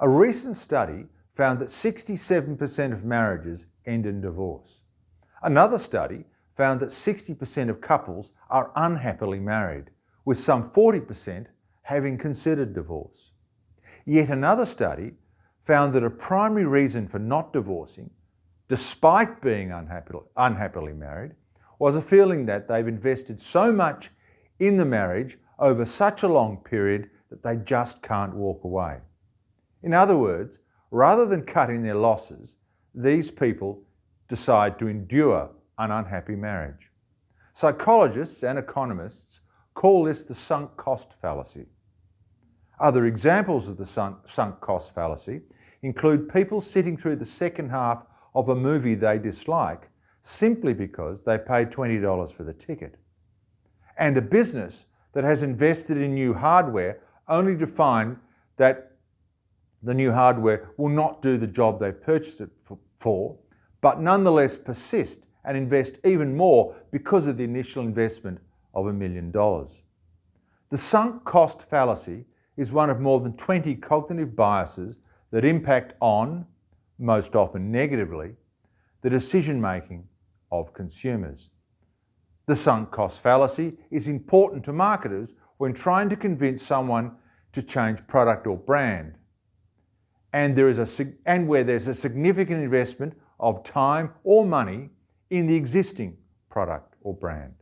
A recent study found that 67% of marriages end in divorce. Another study found that 60% of couples are unhappily married, with some 40% having considered divorce. Yet another study found that a primary reason for not divorcing, despite being unhappily married, was a feeling that they've invested so much in the marriage over such a long period that they just can't walk away. In other words, rather than cutting their losses, these people decide to endure an unhappy marriage. Psychologists and economists call this the sunk cost fallacy. Other examples of the sunk cost fallacy include people sitting through the second half of a movie they dislike simply because they paid $20 for the ticket, and a business that has invested in new hardware only to find that the new hardware will not do the job they purchased it for, but nonetheless persist and invest even more because of the initial investment of $1 million. The sunk cost fallacy is one of more than 20 cognitive biases that impact on, most often negatively, the decision-making of consumers. The sunk cost fallacy is important to marketers when trying to convince someone to change product or brand, and where there's a significant investment of time or money in the existing product or brand.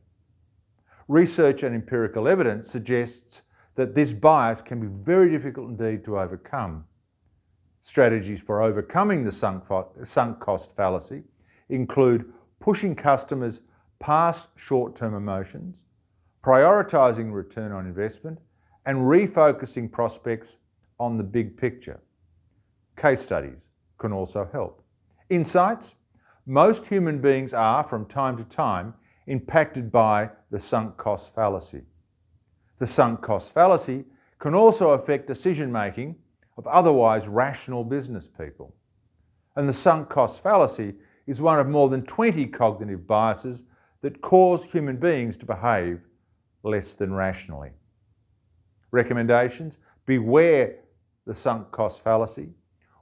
Research and empirical evidence suggests that this bias can be very difficult indeed to overcome. Strategies for overcoming the sunk cost fallacy include pushing customers past short-term emotions, prioritising return on investment, and refocusing prospects on the big picture. Case studies can also help. Insights: most human beings are, from time to time, impacted by the sunk cost fallacy. The sunk cost fallacy can also affect decision-making of otherwise rational business people. And the sunk cost fallacy is one of more than 20 cognitive biases that cause human beings to behave less than rationally. Recommendations: beware the sunk cost fallacy.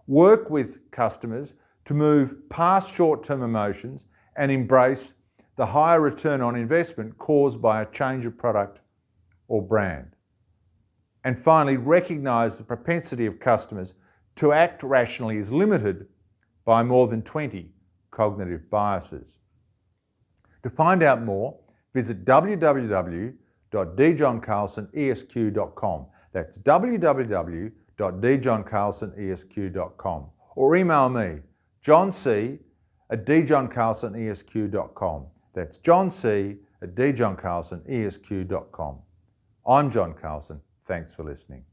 Work with customers to move past short-term emotions and embrace the higher return on investment caused by a change of product or brand. And finally, recognise the propensity of customers to act rationally is limited by more than 20 cognitive biases. To find out more, visit www.djohncarlsonesq.com. That's www.djohncarlsonesq.com. Or email me, johnc@djohncarlsonesq.com. That's johnc@djohncarlsonesq.com. I'm John Carlson. Thanks for listening.